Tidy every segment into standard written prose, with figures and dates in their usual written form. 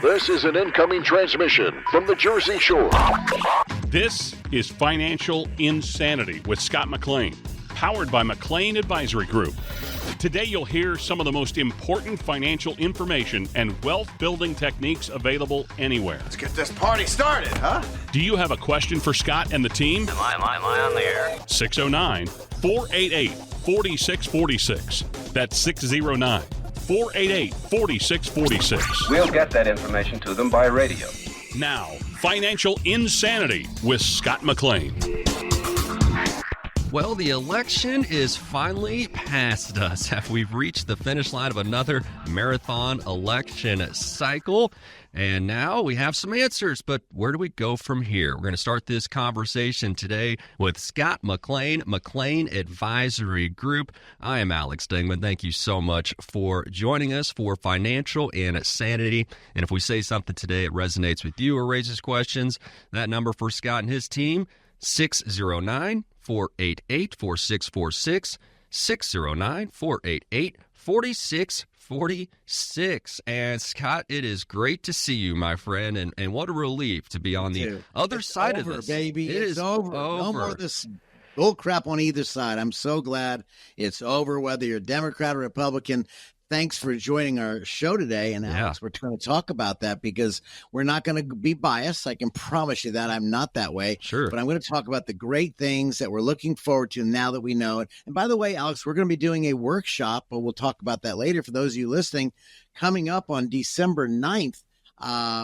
This is an incoming transmission from the Jersey Shore. This is Financial Insanity with Scott McLean, powered by McLean Advisory Group. Today you'll hear some of the most important financial information and wealth-building techniques available anywhere. Let's get this party started, huh? Do you have a question for Scott and the team? Am I on the air? 609-488-4646. That's 609-488-4646. We'll get that information to them by radio. Now, Financial Insanity with Scott McLean. Well, the election is finally past us. We've reached the finish line of another marathon election cycle. And now we have some answers, but where do we go from here? We're going to start this conversation today with Scott McLean, McLean Advisory Group. I am Alex Dingman. Thank you so much for joining us for Financial Insanity. And if we say something today, it resonates with you or raises questions, that number for Scott and his team, 609-488-4646, 609-488-4646. And Scott, it is great to see you, my friend, and what a relief to be on the other side of this. Baby. It is over. No more of this bull crap on either side. I'm so glad it's over, whether you're Democrat or Republican. Thanks for joining our show today. And Alex, we're going to talk about that because we're not going to be biased. I can promise you that I'm not that way. Sure. But I'm going to talk about the great things that we're looking forward to now that we know it. And by the way, Alex, we're going to be doing a workshop, but we'll talk about that later for those of you listening, coming up on December 9th.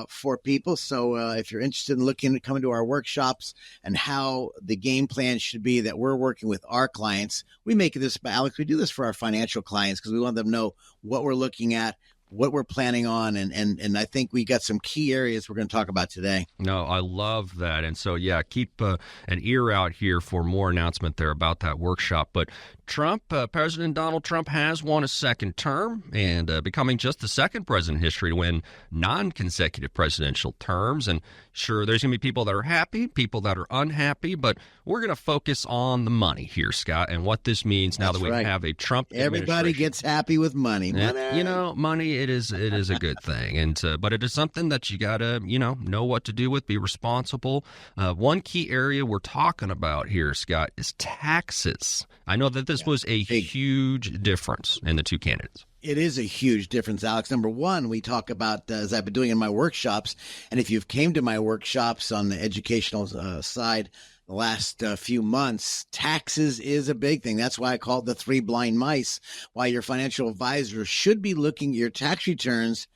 For people. So if you're interested in looking at coming to our workshops and how the game plan should be that we're working with our clients, we make this, Alex, we do this for our financial clients because we want them to know what we're looking at, what we're planning on. And I think we got some key areas we're going to talk about today. No, I love that. And so, keep an ear out here for more announcement there about that workshop. But President Donald Trump has won a second term and becoming just the second president in history to win non-consecutive presidential terms. And sure, there's going to be people that are happy, people that are unhappy, but we're going to focus on the money here, Scott, and what this means now that we have a Trump administration. Everybody gets happy with money. Money, it is a good thing. And but it is something that you got to, know what to do with, be responsible. One key area we're talking about here, Scott, is taxes. I know that this was a huge difference in the two candidates. It is a huge difference, Alex. Number one, we talk about, as I've been doing in my workshops, and if you've came to my workshops on the educational side the last few months, taxes is a big thing. That's why I call it the three blind mice, why your financial advisor should be looking at your tax returns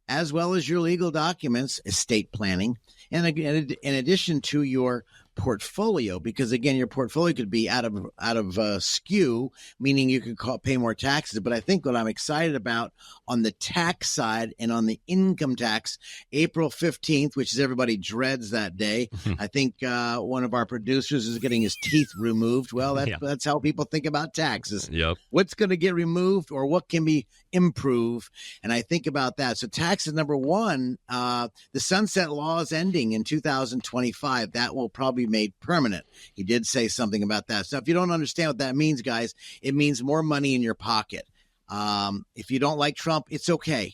as well as your legal documents, estate planning, and again, in addition to your portfolio, because again, your portfolio could be out of skew, meaning you could pay more taxes. But I think what I'm excited about on the tax side and on the income tax, April 15th, which is everybody dreads that day. I think one of our producers is getting his teeth removed. Well, that's how people think about taxes. Yep. What's going to get removed or what can be improved? And I think about that. So taxes, number one, the sunset law is ending in 2025. That will probably be made permanent. He did say something about that. So if you don't understand what that means, guys, it means more money in your pocket. If you don't like Trump, it's okay.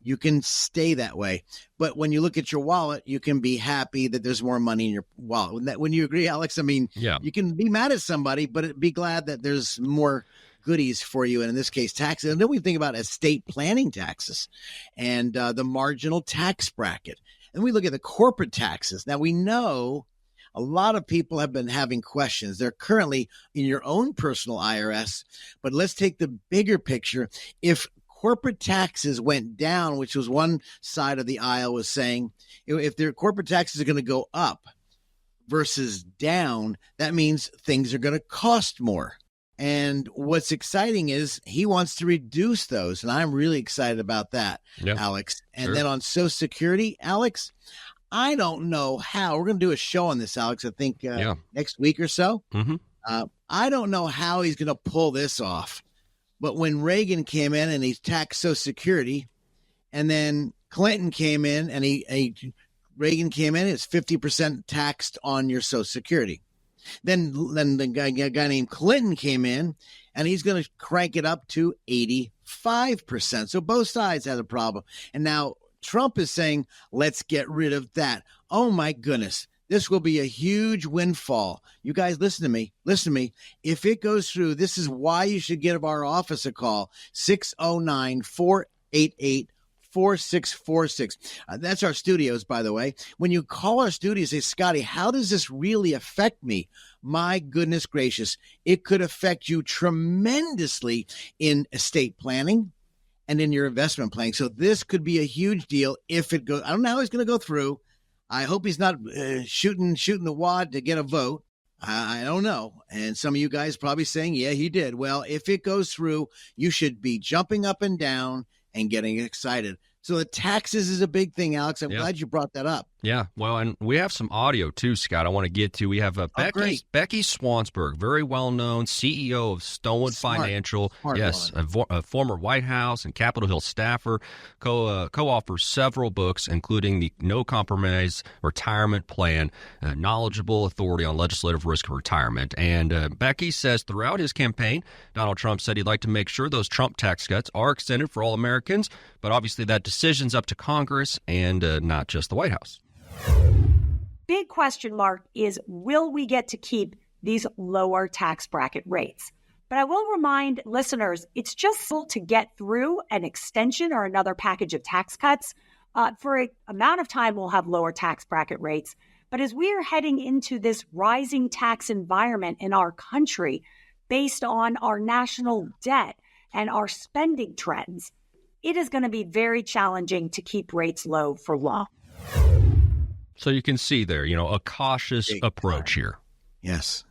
You can stay that way. But when you look at your wallet, you can be happy that there's more money in your wallet. When you agree, Alex, I mean, you can be mad at somebody, but be glad that there's more goodies for you. And in this case, taxes. And then we think about estate planning taxes and the marginal tax bracket. And we look at the corporate taxes. Now, we know a lot of people have been having questions. They're currently in your own personal IRS, but let's take the bigger picture. If corporate taxes went down, which was one side of the aisle was saying, if their corporate taxes are going to go up versus down, that means things are going to cost more. And what's exciting is he wants to reduce those. And I'm really excited about that, Alex. And then on Social Security, Alex, I don't know how. We're going to do a show on this, Alex, I think next week or so. I don't know how he's going to pull this off. But when Reagan came in and he taxed Social Security, and then Clinton came in and Reagan came in, it's 50% taxed on your Social Security. Then the guy named Clinton came in, and he's going to crank it up to 85%. So both sides had a problem. And now Trump is saying, let's get rid of that. Oh, my goodness. This will be a huge windfall. You guys, listen to me. Listen to me. If it goes through, this is why you should give our office a call, 609-488-4646. That's our studios, by the way. When you call our studios, say, Scotty, how does this really affect me? My goodness gracious, it could affect you tremendously in estate planning and in your investment planning. So this could be a huge deal if it goes. I don't know how it's going to go through. I hope he's not shooting the wad to get a vote. I don't know. And some of you guys probably saying, yeah, he did. Well, if it goes through, you should be jumping up and down and getting excited. So the taxes is a big thing, Alex. I'm glad you brought that up. Yeah, well, and we have some audio too, Scott, I want to get to. We have Becky Swansburg, very well-known CEO of Stonewood Financial. Yes, a former White House and Capitol Hill staffer, co-authors several books, including the No Compromise Retirement Plan, knowledgeable authority on legislative risk of retirement. And Becky says throughout his campaign, Donald Trump said he'd like to make sure those Trump tax cuts are extended for all Americans, but obviously that decision's up to Congress and not just the White House. Big question mark is, will we get to keep these lower tax bracket rates? But I will remind listeners, it's just to get through an extension or another package of tax cuts. For an amount of time, we'll have lower tax bracket rates. But as we are heading into this rising tax environment in our country, based on our national debt and our spending trends, it is going to be very challenging to keep rates low for long. So you can see there, a cautious approach here. Yes.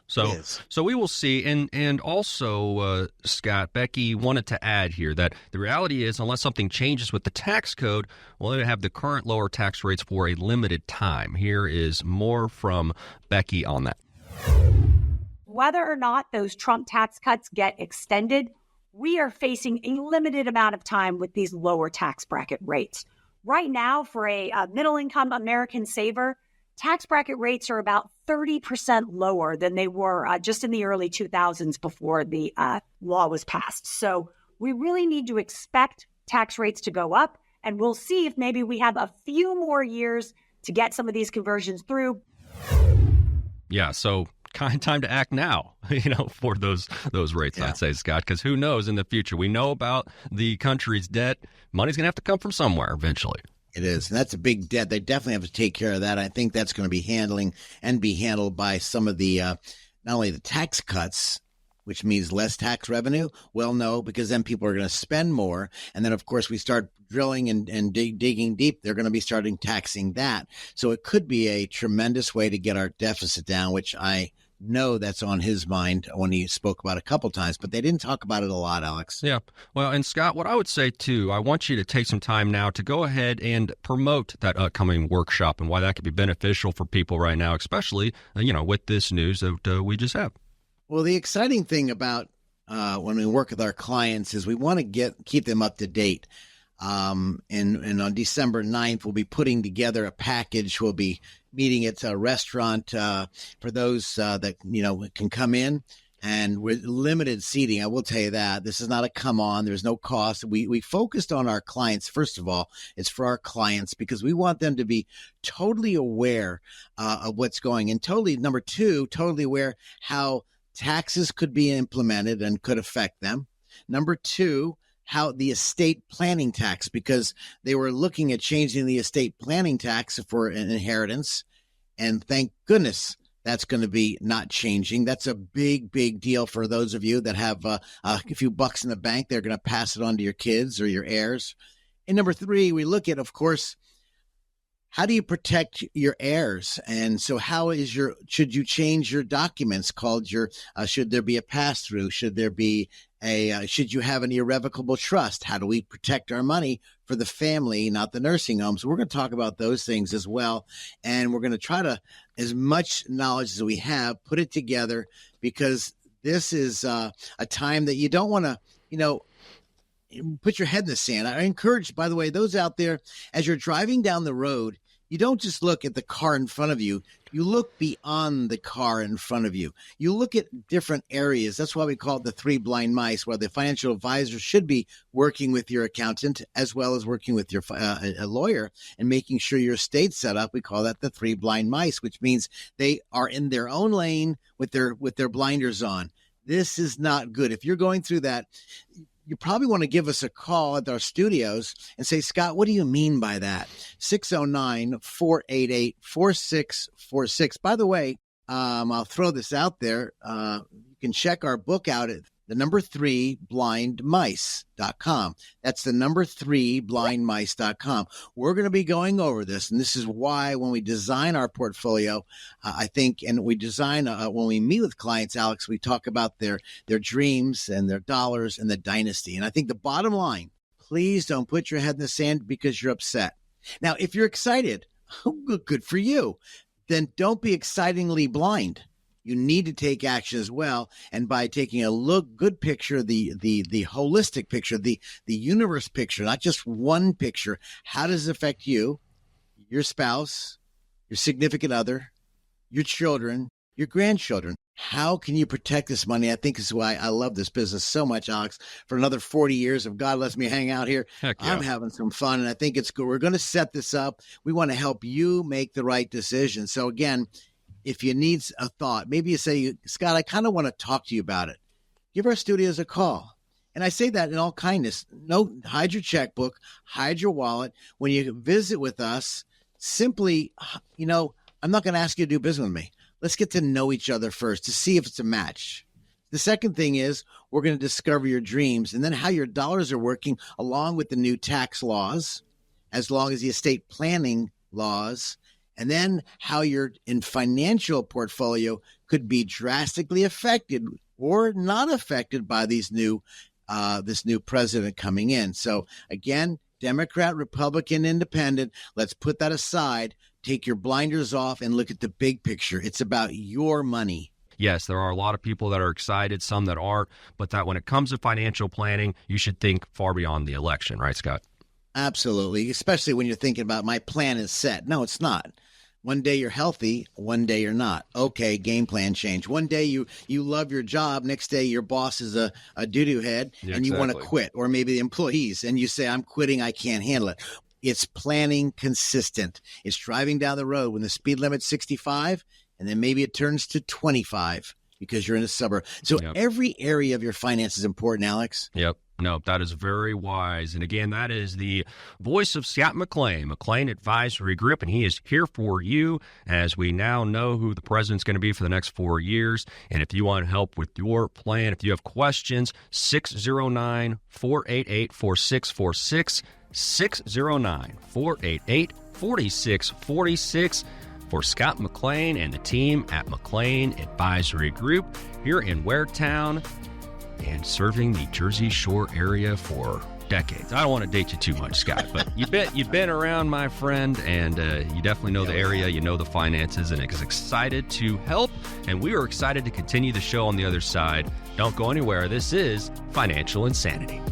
So we will see. And also, Scott, Becky wanted to add here that the reality is, unless something changes with the tax code, we'll have the current lower tax rates for a limited time. Here is more from Becky on that. Whether or not those Trump tax cuts get extended, we are facing a limited amount of time with these lower tax bracket rates. Right now, for a middle-income American saver, tax bracket rates are about 30% lower than they were just in the early 2000s before the law was passed. So we really need to expect tax rates to go up, and we'll see if maybe we have a few more years to get some of these conversions through. Yeah, so kind of time to act now, for those rates, I'd say, Scott, because who knows in the future? We know about the country's debt. Money's going to have to come from somewhere eventually. It is. And that's a big debt. They definitely have to take care of that. I think that's going to be handled by some of the, not only the tax cuts, which means less tax revenue. Well, no, because then people are going to spend more. And then, of course, we start drilling and digging deep. They're going to be starting taxing that. So it could be a tremendous way to get our deficit down, which I know that's on his mind when he spoke about it a couple times, but they didn't talk about it a lot, Alex. Yeah. Well, and Scott, what I would say too, I want you to take some time now to go ahead and promote that upcoming workshop and why that could be beneficial for people right now, especially, with this news that we just have. Well, the exciting thing about when we work with our clients is we want to keep them up to date. And on December 9th, we'll be putting together a package. We'll be meeting at a restaurant for those that, can come in. And with limited seating, I will tell you that this is not a come on. There's no cost. We focused on our clients. First of all, it's for our clients because we want them to be totally aware of what's going on. Number two, totally aware how taxes could be implemented and could affect them. Number two, how the estate planning tax, because they were looking at changing the estate planning tax for an inheritance. And thank goodness that's going to be not changing. That's a big, big deal for those of you that have a few bucks in the bank. They're going to pass it on to your kids or your heirs. And number three, we look at, of course, how do you protect your heirs? And so should you change your documents called should there be a pass-through? Should you have an irrevocable trust? How do we protect our money for the family, not the nursing home? So we're going to talk about those things as well. And we're going to try to, as much knowledge as we have, put it together because this is a time that you don't want to, put your head in the sand. I encourage, by the way, those out there, as you're driving down the road, you don't just look at the car in front of you. You look beyond the car in front of you. You look at different areas. That's why we call it the three blind mice, where the financial advisor should be working with your accountant as well as working with your a lawyer and making sure your estate's set up. We call that the three blind mice, which means they are in their own lane with their blinders on. This is not good. If you're going through that, you probably want to give us a call at our studios and say, Scott, what do you mean by that? 609-488-4646. By the way, I'll throw this out there. You can check our book out at the number 3blindmice.com. That's the number 3blindmice.com. We're going to be going over this, and this is why when we design our portfolio, I think, and we design when we meet with clients, Alex, we talk about their dreams and their dollars and the dynasty. And I think the bottom line, please don't put your head in the sand because you're upset. Now, if you're excited, good for you. Then don't be excitingly blind. You need to take action as well. And by taking a good picture, the holistic picture, the universe picture, not just one picture, how does it affect you, your spouse, your significant other, your children, your grandchildren? How can you protect this money? I think is why I love this business so much, Alex. For another 40 years, if God lets me hang out here, Heck yeah. I'm having some fun. And I think it's good. We're going to set this up. We want to help you make the right decision. So again, if you need a thought, maybe you say, Scott, I kind of want to talk to you about it. Give our studios a call. And I say that in all kindness. No, hide your checkbook, hide your wallet. When you visit with us, simply, I'm not going to ask you to do business with me. Let's get to know each other first to see if it's a match. The second thing is we're going to discover your dreams and then how your dollars are working along with the new tax laws, as long as the estate planning laws, and then how your financial portfolio could be drastically affected or not affected by these this new president coming in. So again, Democrat, Republican, Independent, let's put that aside. Take your blinders off and look at the big picture. It's about your money. Yes, there are a lot of people that are excited, some that aren't, but that when it comes to financial planning, you should think far beyond the election, right, Scott? Absolutely, especially when you're thinking about my plan is set. No, it's not. One day you're healthy, one day you're not. Okay, game plan change. One day you love your job, next day your boss is a doo-doo head and you want to quit, or maybe the employees, and you say, I'm quitting, I can't handle it. It's planning consistent. It's driving down the road when the speed limit's 65, and then maybe it turns to 25 because you're in a suburb. So every area of your finance is important, Alex. Yep. No, that is very wise. And again, that is the voice of Scott McLean, McLean Advisory Group, and he is here for you as we now know who the president's going to be for the next 4 years. And if you want help with your plan, if you have questions, 609-488-4646, 609-488-4646 for Scott McLean and the team at McLean Advisory Group here in Waretown, and serving the Jersey Shore area for decades. I don't want to date you too much, Scott, but you've been around, my friend, and you definitely know the area, you know the finances, and is excited to help. And we are excited to continue the show on the other side. Don't go anywhere. This is Financial Insanity.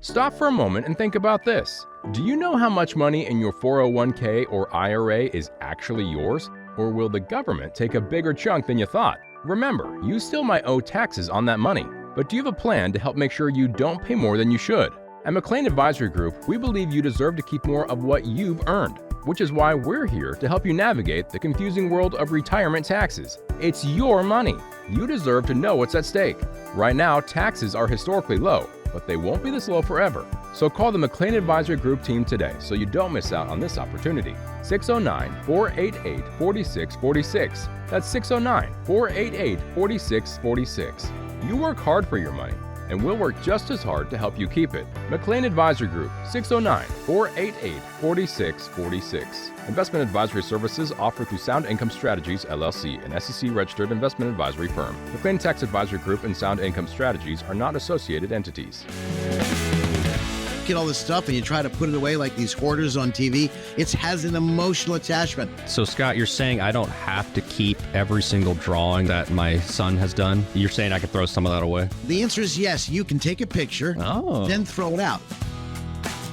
Stop for a moment and think about this. Do you know how much money in your 401k or IRA is actually yours? Or will the government take a bigger chunk than you thought? Remember, you still might owe taxes on that money, but do you have a plan to help make sure you don't pay more than you should? At McLean Advisory Group, we believe you deserve to keep more of what you've earned, which is why we're here to help you navigate the confusing world of retirement taxes. It's your money. You deserve to know what's at stake. Right now, taxes are historically low, but they won't be this low forever. So call the McLean Advisory Group team today so you don't miss out on this opportunity. 609-488-4646. That's 609-488-4646. You work hard for your money, and we'll work just as hard to help you keep it. McLean Advisory Group, 609-488-4646. Investment advisory services offered through Sound Income Strategies, LLC, an SEC-registered investment advisory firm. McLean Tax Advisory Group and Sound Income Strategies are not associated entities. Get all this stuff and you try to put it away like these hoarders on TV, it has an emotional attachment. So, Scott, you're saying I don't have to keep every single drawing that my son has done? You're saying I could throw some of that away? The answer is yes. You can take a picture, then throw it out.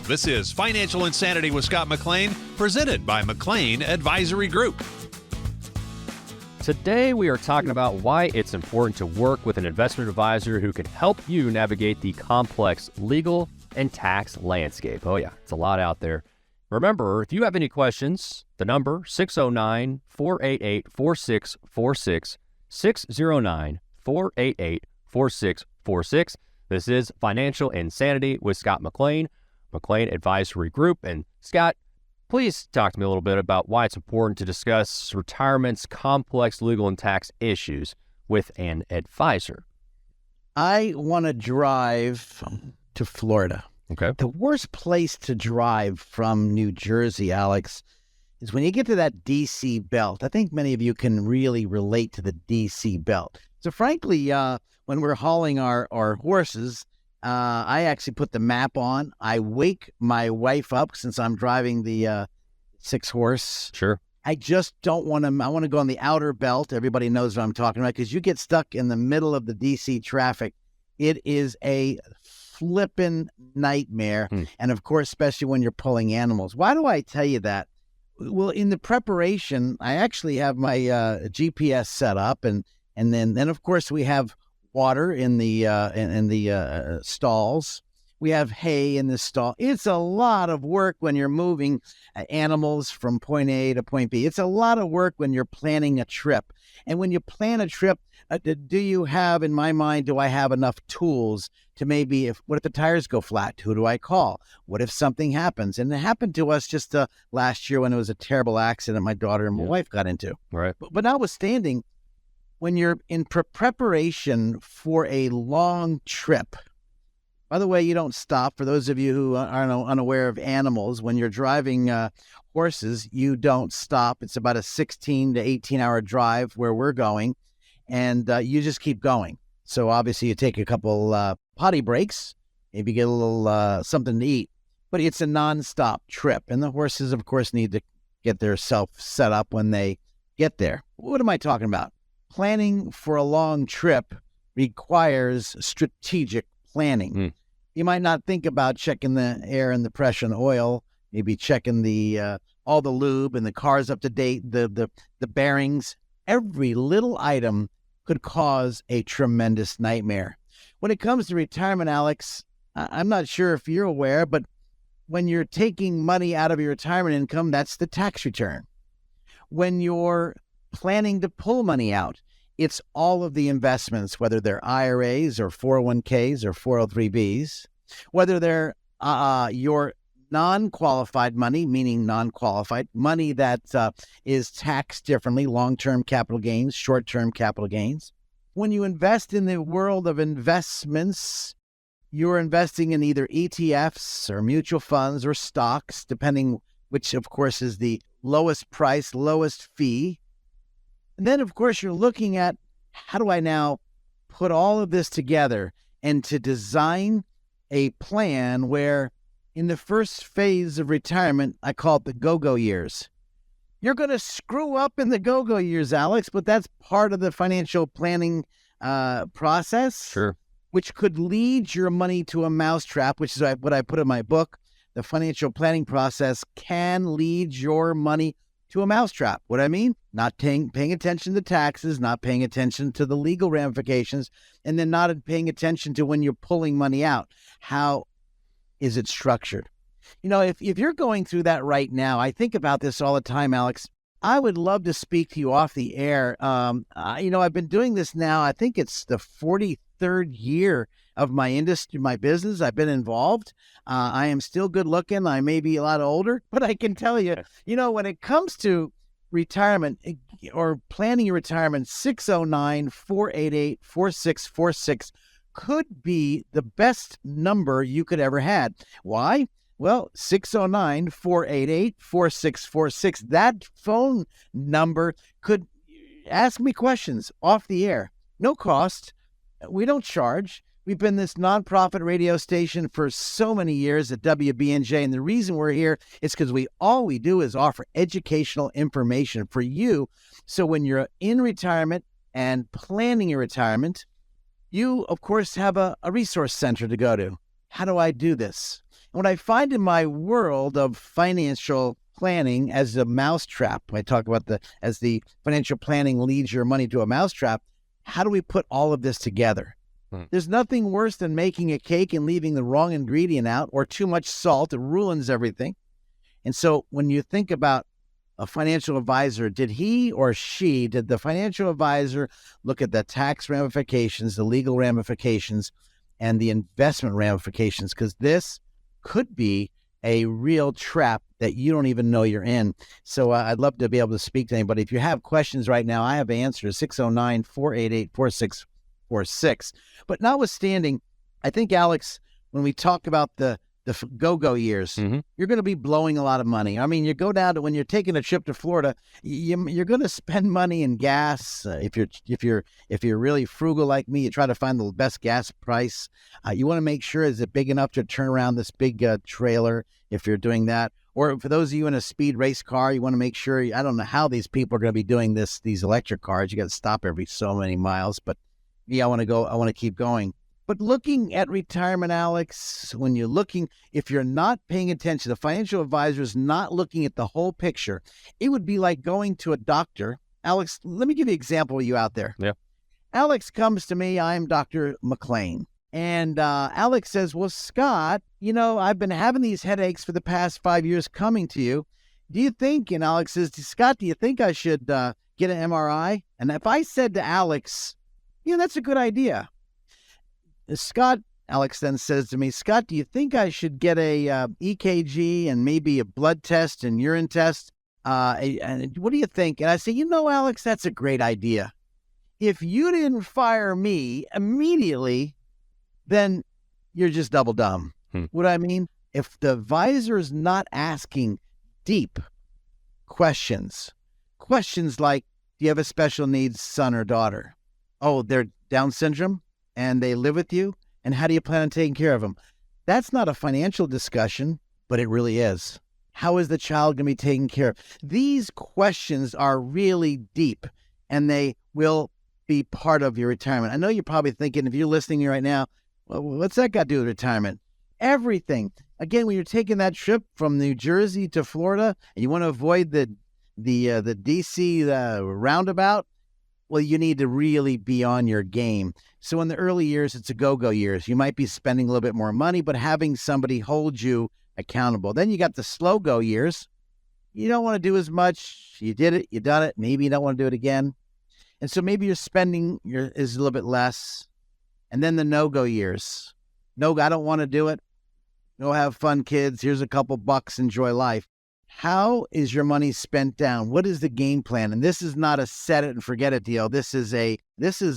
This is Financial Insanity with Scott McLean, presented by McLean Advisory Group. Today, we are talking about why it's important to work with an investment advisor who can help you navigate the complex legal and tax landscape. Oh yeah, it's a lot out there. Remember, if you have any questions, the number 609-488-4646, 609-488-4646. This is Financial Insanity with Scott McLean, McLean Advisory Group. And Scott, please talk to me a little bit about why it's important to discuss retirement's complex legal and tax issues with an advisor. I want to drive to Florida. Okay. The worst place to drive from New Jersey, Alex, is when you get to that D.C. belt. I think many of you can really relate to the D.C. belt. So frankly, when we're hauling our horses, I actually put the map on. I wake my wife up since I'm driving the 6-horse. Sure. I just don't want to. I want to go on the outer belt. Everybody knows what I'm talking about, because you get stuck in the middle of the D.C. traffic. It is a flippin' nightmare. And of course, especially when you're pulling animals. Why do I tell you that? Well, in the preparation, I actually have my GPS set up, and then of course we have water in the stalls. We have hay in the stall. It's a lot of work when you're moving animals from point A to point B. It's a lot of work when you're planning a trip. And when you plan a trip, do you have, in my mind, do I have enough tools to maybe, what if the tires go flat? Who do I call? What if something happens? And it happened to us just last year when it was a terrible accident my daughter and my wife got into. Right. But notwithstanding, when you're in preparation for a long trip, by the way, you don't stop. For those of you who are unaware of animals, when you're driving horses, you don't stop. It's about a 16 to 18-hour drive where we're going, and you just keep going. So obviously you take a couple potty breaks, maybe get a little something to eat, but it's a nonstop trip. And the horses, of course, need to get their self set up when they get there. What am I talking about? Planning for a long trip requires strategic planning. You might not think about checking the air and the pressure and the oil, maybe checking the all the lube and the car's up to date, the bearings. Every little item could cause a tremendous nightmare. When it comes to retirement, Alex, I'm not sure if you're aware, but when you're taking money out of your retirement income, that's the tax return. When you're planning to pull money out, it's all of the investments, whether they're IRAs or 401ks or 403bs, whether they're your non-qualified money, meaning non-qualified money that is taxed differently, long-term capital gains, short-term capital gains. When you invest in the world of investments, you're investing in either ETFs or mutual funds or stocks, depending which, of course, is the lowest price, lowest fee. And then, of course, you're looking at, how do I now put all of this together and to design a plan where in the first phase of retirement, I call it the go-go years. You're going to screw up in the go-go years, Alex, but that's part of the financial planning process. Sure. Which could lead your money to a mousetrap, which is what I put in my book. The financial planning process can lead your money to a mousetrap. What I mean? Not paying attention to taxes, not paying attention to the legal ramifications, and then not paying attention to when you're pulling money out. How is it structured? You know, if you're going through that right now, I think about this all the time, Alex. I would love to speak to you off the air. I've been doing this now. I think it's the 43rd year of my industry, my business. I've been involved. I am still good looking. I may be a lot older, but I can tell you, when it comes to retirement or planning your retirement, 609-488-4646 could be the best number you could ever had. Why? Well, 609-488-4646. That phone number could ask me questions off the air. No cost. We don't charge. We've been this nonprofit radio station for so many years at WBNJ, and the reason we're here is because all we do is offer educational information for you. So when you're in retirement and planning your retirement, you, of course, have a resource center to go to. How do I do this? What I find in my world of financial planning as a mousetrap, I talk about as the financial planning leads your money to a mousetrap. How do we put all of this together? There's nothing worse than making a cake and leaving the wrong ingredient out or too much salt. It ruins everything. And so when you think about a financial advisor, did the financial advisor look at the tax ramifications, the legal ramifications, and the investment ramifications? Because this could be a real trap that you don't even know you're in. So I'd love to be able to speak to anybody. If you have questions right now, I have answers, 609-488-4646. But notwithstanding, I think, Alex, when we talk about the go-go years, you're going to be blowing a lot of money. I mean, you go down to when you're taking a trip to Florida, you're going to spend money in gas. If you're really frugal like me, you try to find the best gas price. You want to make sure, is it big enough to turn around this big trailer if you're doing that? Or for those of you in a speed race car, you want to make sure, I don't know how these people are going to be doing these electric cars. You got to stop every so many miles, but I want to keep going. But looking at retirement, Alex, if you're not paying attention, the financial advisor is not looking at the whole picture. It would be like going to a doctor. Alex, let me give you an example of you out there. Yeah. Alex comes to me. I'm Dr. McLean. And Alex says, well, Scott, I've been having these headaches for the past 5 years coming to you. Do you think, and Alex says, Scott, do you think I should get an MRI? And if I said to Alex, that's a good idea. Scott, Alex then says to me, Scott, do you think I should get a EKG and maybe a blood test and urine test? And what do you think? And I say, Alex, that's a great idea. If you didn't fire me immediately, then you're just double dumb. What I mean? If the advisor is not asking deep questions like, do you have a special needs son or daughter? Oh, they're Down syndrome and they live with you? And how do you plan on taking care of them? That's not a financial discussion, but it really is. How is the child going to be taken care of? These questions are really deep, and they will be part of your retirement. I know you're probably thinking, if you're listening right now, well, what's that got to do with retirement? Everything. Again, when you're taking that trip from New Jersey to Florida and you want to avoid the DC roundabout, well, you need to really be on your game. So in the early years, it's a go-go years. You might be spending a little bit more money, but having somebody hold you accountable. Then you got the slow-go years. You don't want to do as much. You did it. You done it. Maybe you don't want to do it again. And so maybe your spending is a little bit less. And then the no-go years. No, I don't want to do it. Go have fun, kids. Here's a couple bucks. Enjoy life. How is your money spent down? What is the game plan? And this is not a set it and forget it deal. This is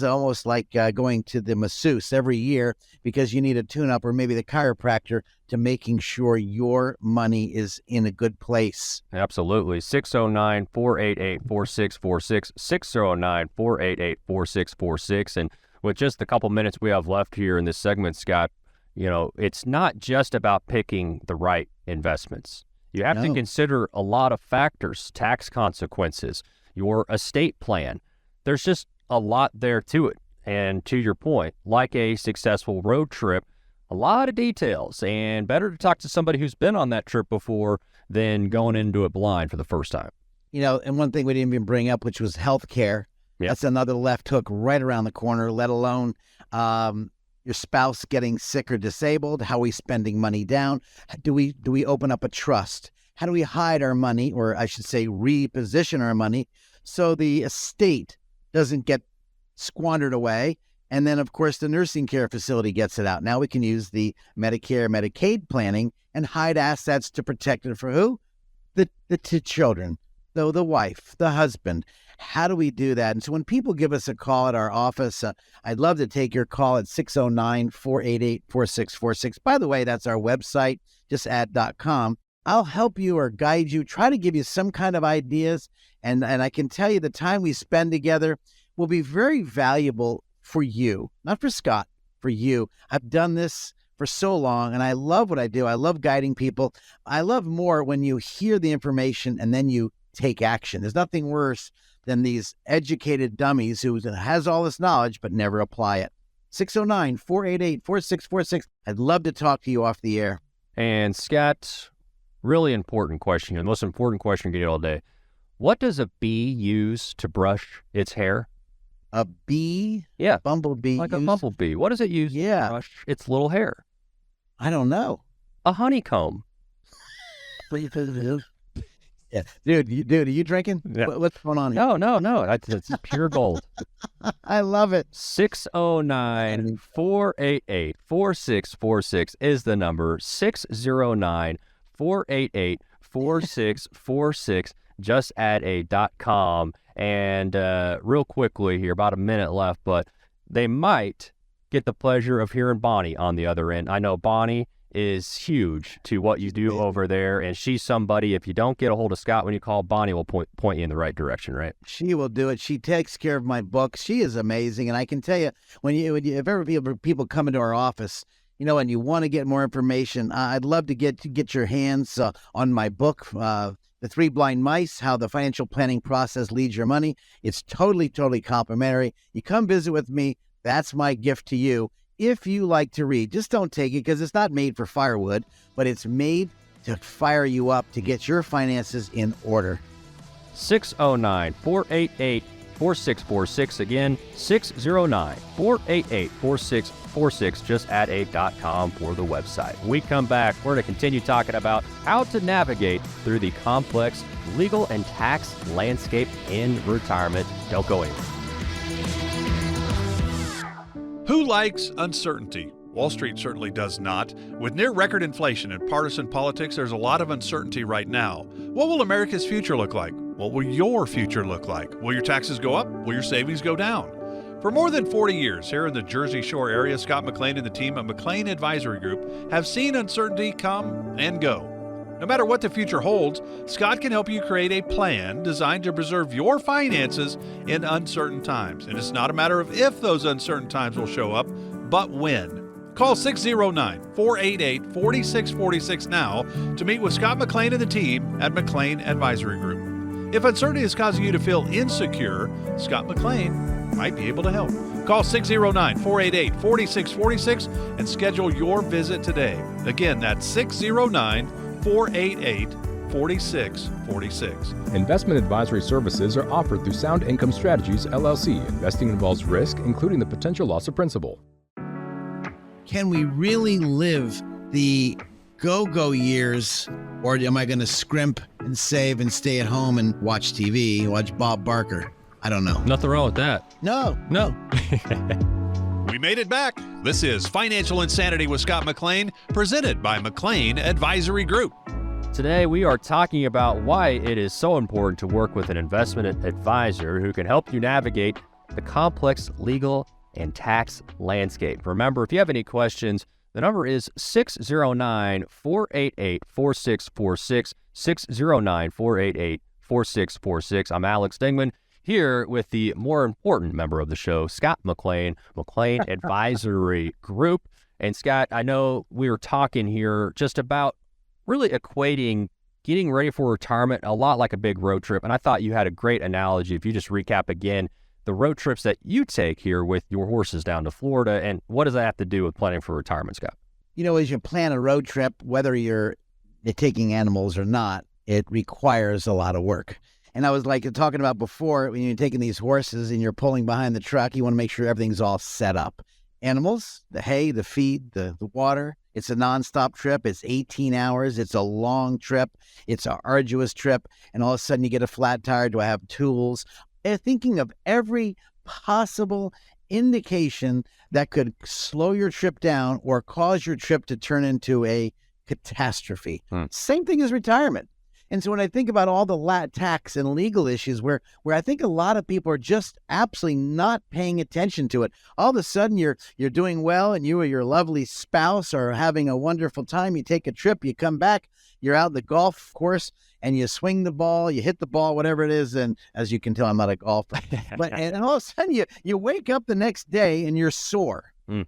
almost like going to the masseuse every year because you need a tune-up, or maybe the chiropractor, to making sure your money is in a good place. Absolutely. 609-488-4646, 609-488-4646. And with just the couple minutes we have left here in this segment, Scott, it's not just about picking the right investments. You have to consider a lot of factors, tax consequences, your estate plan. There's just a lot there to it. And to your point, like a successful road trip, a lot of details, and better to talk to somebody who's been on that trip before than going into it blind for the first time. And one thing we didn't even bring up, which was healthcare. Yep. That's another left hook right around the corner, let alone your spouse getting sick or disabled. How are we spending money down? Do we open up a trust? How do we hide our money, or I should say reposition our money, so the estate doesn't get squandered away? And then, of course, the nursing care facility gets it out. Now we can use the Medicare, Medicaid planning and hide assets to protect it for who? The two children, the wife, the husband. How do we do that? And so when people give us a call at our office, I'd love to take your call at 609-488-4646. By the way, that's our website, justadd.com. I'll help you or guide you, try to give you some kind of ideas. And I can tell you the time we spend together will be very valuable for you, not for Scott, for you. I've done this for so long, and I love what I do. I love guiding people. I love more when you hear the information and then you take action. There's nothing worse than these educated dummies who has all this knowledge but never apply it. 609-488-4646. I'd love to talk to you off the air. And Scott, really important question, the most important question you get all day. What does a bee use to brush its hair? A bee? Yeah. Bumblebee. Like a bumblebee. What does it use to brush its little hair? I don't know. A honeycomb. Yeah. Dude, are you drinking? Yeah. What's going on here? No. It's pure gold. I love it. 609-488-4646 is the number. 609-488-4646. Just add a .com. And real quickly here, about a minute left, but they might get the pleasure of hearing Bonnie on the other end. I know Bonnie is huge to what you do over there, and she's somebody, if you don't get a hold of Scott when you call, Bonnie will point you in the right direction, right? She will do it. She takes care of my books. She is amazing, and I can tell you, if ever people come into our office, and you want to get more information, I'd love to get your hands on my book, The Three Blind Mice, How the Financial Planning Process Leads Your Money. It's totally complimentary. You come visit with me. That's my gift to you. If you like to read, just don't take it because it's not made for firewood, but it's made to fire you up to get your finances in order. 609-488-4646. Again, 609-488-4646. Just add a .com for the website. When we come back, we're going to continue talking about how to navigate through the complex legal and tax landscape in retirement. Don't go anywhere. Who likes uncertainty? Wall Street certainly does not. With near record inflation and partisan politics, there's a lot of uncertainty right now. What will America's future look like? What will your future look like? Will your taxes go up? Will your savings go down? For more than 40 years here in the Jersey Shore area, Scott McLean and the team at McLean Advisory Group have seen uncertainty come and go. No matter what the future holds, Scott can help you create a plan designed to preserve your finances in uncertain times. And it's not a matter of if those uncertain times will show up, but when. Call 609-488-4646 now to meet with Scott McLean and the team at McLean Advisory Group. If uncertainty is causing you to feel insecure, Scott McLean might be able to help. Call 609-488-4646 and schedule your visit today. Again, that's 609-488-4646. Investment advisory services are offered through Sound Income Strategies, LLC. Investing involves risk, including the potential loss of principal. Can we really live the go-go years, or am I going to scrimp and save and stay at home and watch TV, watch Bob Barker? I don't know. Nothing wrong with that. No. We made it back. This is Financial Insanity with Scott McLean, presented by McLean Advisory Group. Today, we are talking about why it is so important to work with an investment advisor who can help you navigate the complex legal and tax landscape. Remember, if you have any questions, the number is 609-488-4646, 609-488-4646. I'm Alex Dingman, here with the more important member of the show, Scott McLean, McLean Advisory Group. And Scott, I know we were talking here just about really equating getting ready for retirement a lot like a big road trip. And I thought you had a great analogy. If you just recap again, the road trips that you take here with your horses down to Florida, and what does that have to do with planning for retirement, Scott? As you plan a road trip, whether you're taking animals or not, it requires a lot of work. And I was talking about before, when you're taking these horses and you're pulling behind the truck, you want to make sure everything's all set up. Animals, the hay, the feed, the water, it's a nonstop trip. It's 18 hours. It's a long trip. It's an arduous trip. And all of a sudden you get a flat tire. Do I have tools? And thinking of every possible indication that could slow your trip down or cause your trip to turn into a catastrophe. Same thing as retirement. And so when I think about all the tax and legal issues where I think a lot of people are just absolutely not paying attention to it, all of a sudden you're doing well and you or your lovely spouse are having a wonderful time. You take a trip, you come back, you're out the golf course and you swing the ball, you hit the ball, whatever it is. And as you can tell, I'm not a golfer. And all of a sudden you wake up the next day and you're sore. You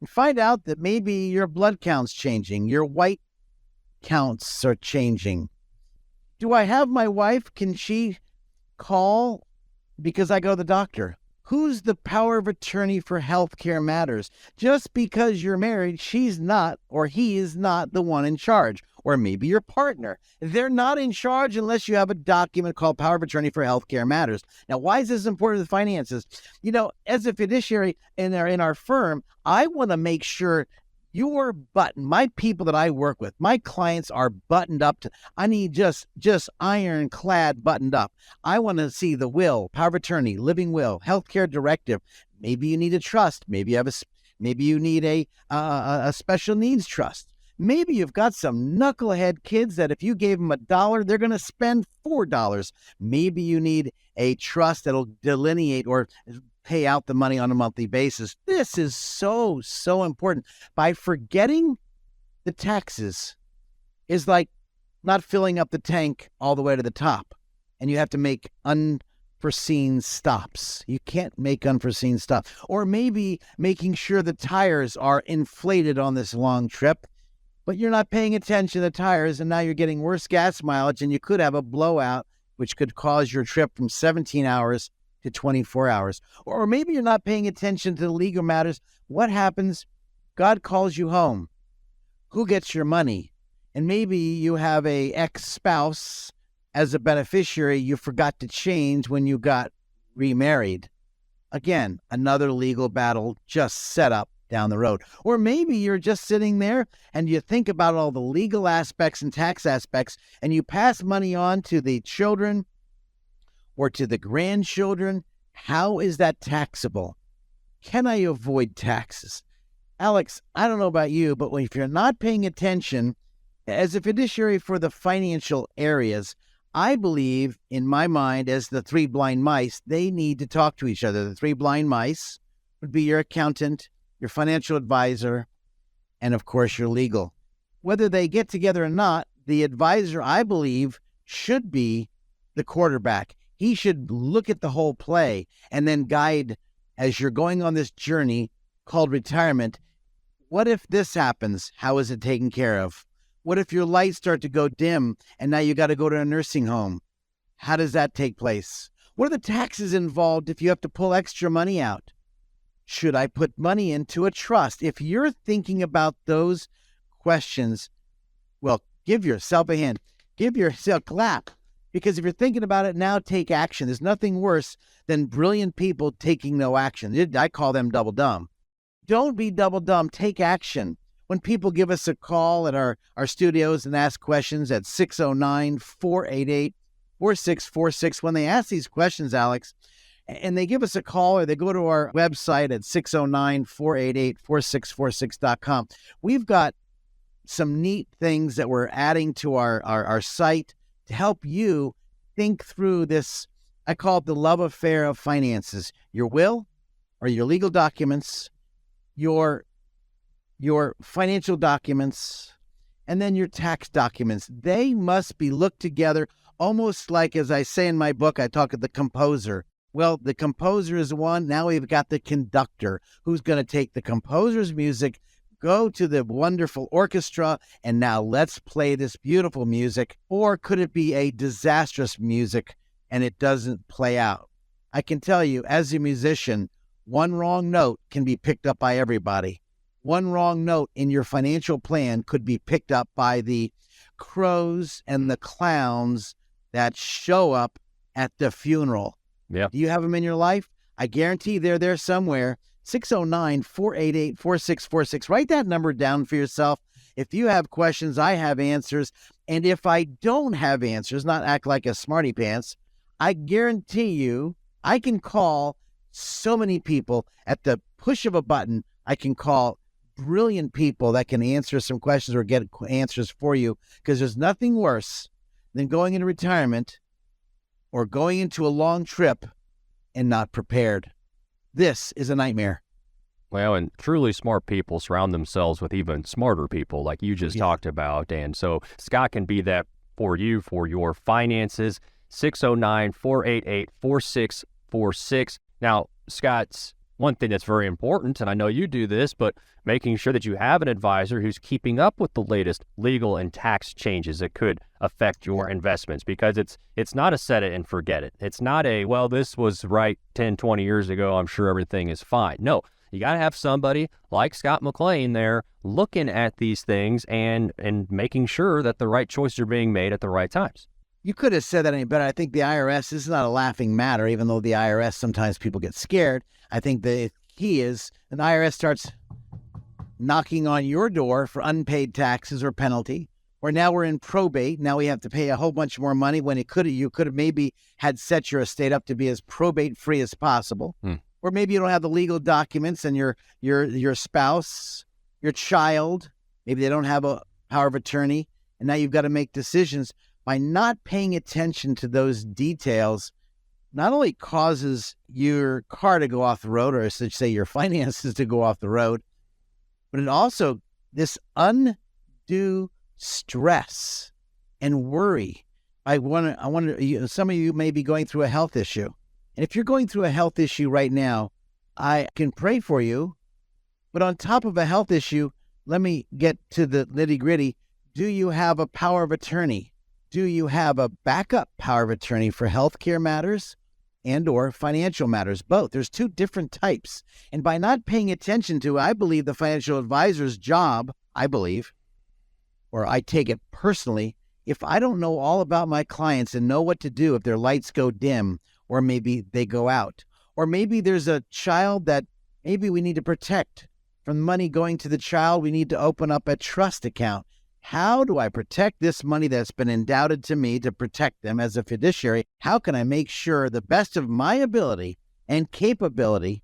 find out that maybe your blood count's changing, your white counts are changing. Do I have my wife? Can she call because I go to the doctor? Who's the power of attorney for healthcare matters? Just because you're married, she's not or he is not the one in charge. Or maybe your partner. They're not in charge unless you have a document called Power of Attorney for Healthcare Matters. Now, why is this important to the finances? You know, as a fiduciary in our firm, I want to make sure your button, my people that I work with, my clients are buttoned up to, I need just ironclad buttoned up. I want to see the will, power of attorney, living will, healthcare directive. Maybe you need a trust. Maybe you need a special needs trust. Maybe you've got some knucklehead kids that if you gave them $1, they're going to spend $4. Maybe you need a trust that'll delineate or pay out the money on a monthly basis. This is so important. By forgetting the taxes is like not filling up the tank all the way to the top, and you have to make unforeseen stops. You can't make unforeseen stops. Or maybe making sure the tires are inflated on this long trip, but you're not paying attention to the tires, and now you're getting worse gas mileage, and you could have a blowout, which could cause your trip from 17 hours to 24 hours. Or maybe you're not paying attention to the legal matters. What happens? God calls you home. Who gets your money? And maybe you have a ex-spouse as a beneficiary you forgot to change when you got remarried. Again, another legal battle just set up down the road. Or maybe you're just sitting there and you think about all the legal aspects and tax aspects, and you pass money on to the children or to the grandchildren. How is that taxable? Can I avoid taxes? Alex, I don't know about you, but if you're not paying attention as a fiduciary for the financial areas, I believe, in my mind, as the three blind mice, they need to talk to each other. The three blind mice would be your accountant, your financial advisor, and of course your legal. Whether they get together or not, the advisor, I believe, should be the quarterback. He should look at the whole play and then guide as you're going on this journey called retirement. What if this happens? How is it taken care of? What if your lights start to go dim and now you got to go to a nursing home? How does that take place? What are the taxes involved if you have to pull extra money out? Should I put money into a trust? If you're thinking about those questions, well, give yourself a hand. Give yourself a clap. Because if you're thinking about it now, take action. There's nothing worse than brilliant people taking no action. I call them double dumb. Don't be double dumb. Take action. When people give us a call at our studios and ask questions at 609-488-4646, when they ask these questions, Alex, and they give us a call or they go to our website at 609-488-4646.com, we've got some neat things that we're adding to our site to help you think through this. I call it the love affair of finances. Your will or your legal documents, your financial documents, and then your tax documents. They must be looked together almost like, as I say in my book, I talk of the composer. Well, the composer is one. Now we've got the conductor who's going to take the composer's music, go to the wonderful orchestra, and now let's play this beautiful music. Or could it be a disastrous music and it doesn't play out? I can tell you, as a musician, one wrong note can be picked up by everybody. One wrong note in your financial plan could be picked up by the crows and the clowns that show up at the funeral. Yeah. Do you have them in your life? I guarantee they're there somewhere. 609-488-4646. Write that number down for yourself. If you have questions, I have answers. And if I don't have answers, not act like a smarty pants, I guarantee you I can call so many people at the push of a button. I can call brilliant people that can answer some questions or get answers for you, because there's nothing worse than going into retirement or going into a long trip and not prepared. This is a nightmare. Well, and truly smart people surround themselves with even smarter people like you just talked about. And so Scott can be that for you, for your finances. 609-488-4646. Now, Scott, one thing that's very important, and I know you do this, but making sure that you have an advisor who's keeping up with the latest legal and tax changes that could affect your investments, because it's not a set it and forget it. It's not a, well, this was right 10, 20 years ago, I'm sure everything is fine. No, you got to have somebody like Scott McLean there looking at these things and making sure that the right choices are being made at the right times. You could have said that any better. I think the IRS is not a laughing matter, even though the IRS, sometimes people get scared. I think the key is the IRS starts knocking on your door for unpaid taxes or penalty, or now we're in probate. Now we have to pay a whole bunch more money when you could have maybe had set your estate up to be as probate free as possible. Or maybe you don't have the legal documents and your spouse, your child, maybe they don't have a power of attorney, and now you've got to make decisions. By not paying attention to those details, not only causes your car to go off the road, or I should say your finances to go off the road, but it also, this undue stress and worry. I wonder, some of you may be going through a health issue. And if you're going through a health issue right now, I can pray for you. But on top of a health issue, let me get to the nitty-gritty. Do you have a power of attorney? Do you have a backup power of attorney for healthcare matters and or financial matters? Both. There's two different types. And by not paying attention to, I believe, the financial advisor's job, I believe, or I take it personally, if I don't know all about my clients and know what to do if their lights go dim or maybe they go out, or maybe there's a child that maybe we need to protect from money going to the child, we need to open up a trust account. How do I protect this money that's been endowed to me to protect them as a fiduciary? How can I make sure the best of my ability and capability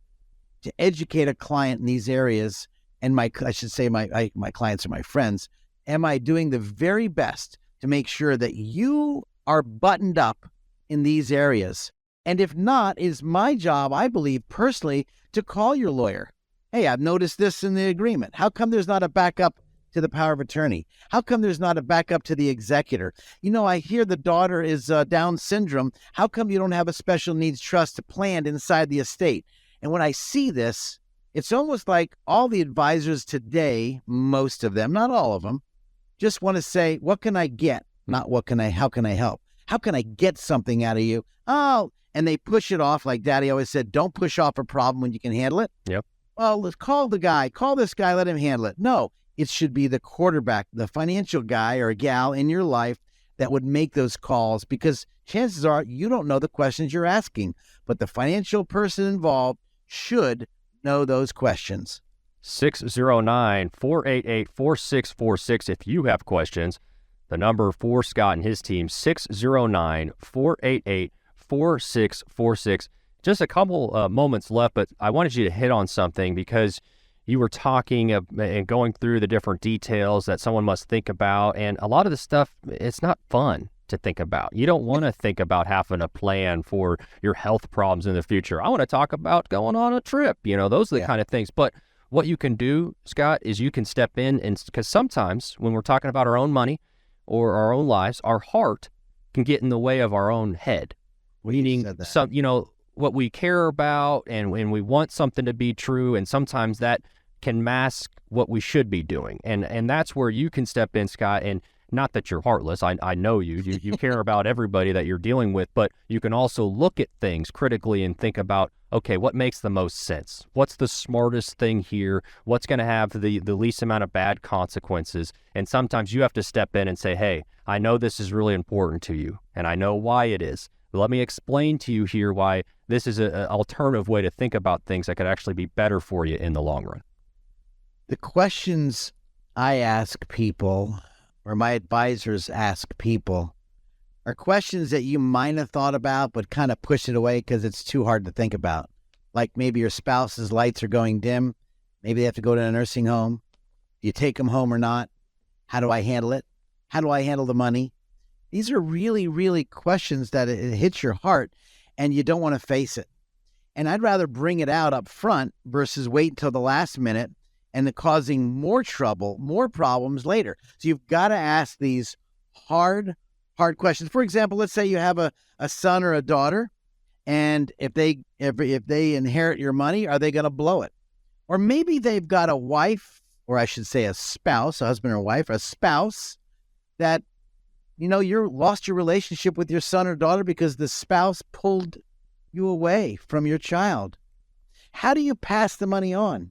to educate a client in these areas? And my clients are my friends. Am I doing the very best to make sure that you are buttoned up in these areas? And if not, it is my job, I believe personally, to call your lawyer. Hey, I've noticed this in the agreement. How come there's not a backup to the power of attorney? How come there's not a backup to the executor? You know, I hear the daughter is Down syndrome. How come you don't have a special needs trust planned inside the estate? And when I see this, it's almost like all the advisors today, most of them, not all of them, just want to say, what can I get? Not how can I help? How can I get something out of you? Oh, and they push it off. Like Daddy always said, don't push off a problem when you can handle it. Yep. Well, let's call this guy, let him handle it. No, it should be the quarterback, the financial guy or gal in your life that would make those calls, because chances are you don't know the questions you're asking, but the financial person involved should know those questions. 609-488-4646 if you have questions. The number for Scott and his team, 609-488-4646. Just a couple moments left, but I wanted you to hit on something, because you were talking and going through the different details that someone must think about. And a lot of the stuff, it's not fun to think about. You don't want to think about having a plan for your health problems in the future. I want to talk about going on a trip. You know, those are the kind of things. But what you can do, Scott, is you can step in, and because sometimes when we're talking about our own money or our own lives, our heart can get in the way of our own head. Meaning, what we care about and we want something to be true, and sometimes that can mask what we should be doing. And that's where you can step in, Scott, and not that you're heartless. I know you care about everybody that you're dealing with, but you can also look at things critically and think about, okay, what makes the most sense? What's the smartest thing here? What's going to have the least amount of bad consequences? And sometimes you have to step in and say, hey, I know this is really important to you, and I know why it is. Let me explain to you here why this is an alternative way to think about things that could actually be better for you in the long run. The questions I ask people, or my advisors ask people, are questions that you might have thought about but kind of push it away because it's too hard to think about. Like maybe your spouse's lights are going dim. Maybe they have to go to a nursing home. Do you take them home or not? How do I handle it? How do I handle the money? These are really, really questions that it hits your heart and you don't want to face it. And I'd rather bring it out up front versus wait until the last minute and causing more trouble, more problems later. So you've got to ask these hard questions. For example, let's say you have a son or a daughter And if they inherit your money, are they going to blow it? Or maybe they've got a wife, or I should say a spouse, a husband or wife, a spouse that, you lost your relationship with your son or daughter because the spouse pulled you away from your child. How do you pass the money on?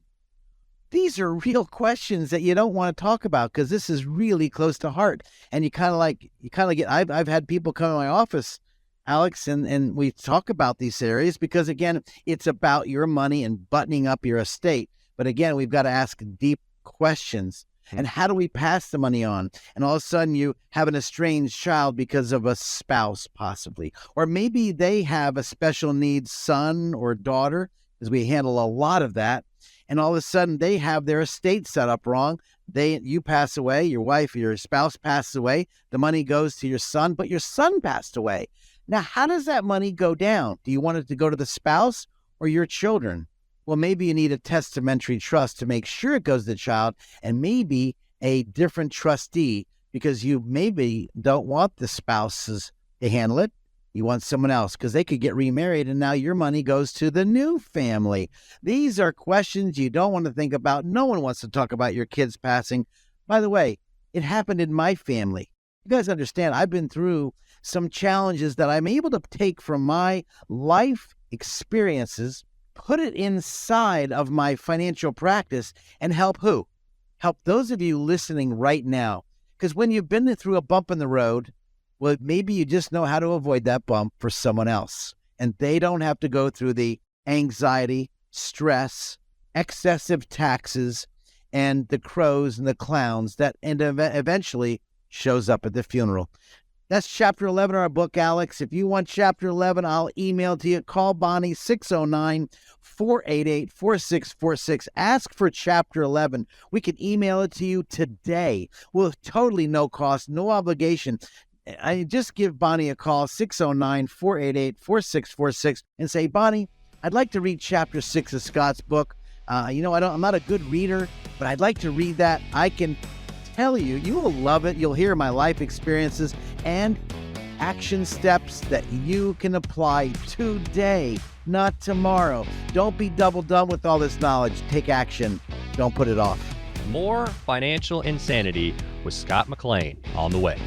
These are real questions that you don't want to talk about because this is really close to heart. And I've had people come to my office, Alex, and we talk about these areas because, again, it's about your money and buttoning up your estate. But again, we've got to ask deep questions. And how do we pass the money on? And all of a sudden you have an estranged child because of a spouse, possibly. Or maybe they have a special needs son or daughter, because we handle a lot of that. And all of a sudden they have their estate set up wrong. You pass away, your wife, your spouse passes away. The money goes to your son, but your son passed away. Now, how does that money go down? Do you want it to go to the spouse or your children? Well, maybe you need a testamentary trust to make sure it goes to the child, and maybe a different trustee because you maybe don't want the spouses to handle it. You want someone else because they could get remarried and now your money goes to the new family. These are questions you don't want to think about. No one wants to talk about your kids passing. By the way, it happened in my family. You guys understand, I've been through some challenges that I'm able to take from my life experiences, put it inside of my financial practice, and help who? Help those of you listening right now. Because when you've been through a bump in the road, well, maybe you just know how to avoid that bump for someone else. And they don't have to go through the anxiety, stress, excessive taxes, and the crows and the clowns that eventually shows up at the funeral. That's chapter 11 of our book, Alex. If you want chapter 11, I'll email to you. Call Bonnie, 609-488-4646. Ask for chapter 11. We can email it to you today with totally no cost, no obligation. I just give Bonnie a call, 609-488-4646, and say, Bonnie, I'd like to read chapter 6 of Scott's book. I'm not a good reader, but I'd like to read that. I can tell you, you will love it. You'll hear my life experiences and action steps that you can apply today, not tomorrow. Don't be double dumb with all this knowledge. Take action. Don't put it off. More financial insanity with Scott McLean on the way.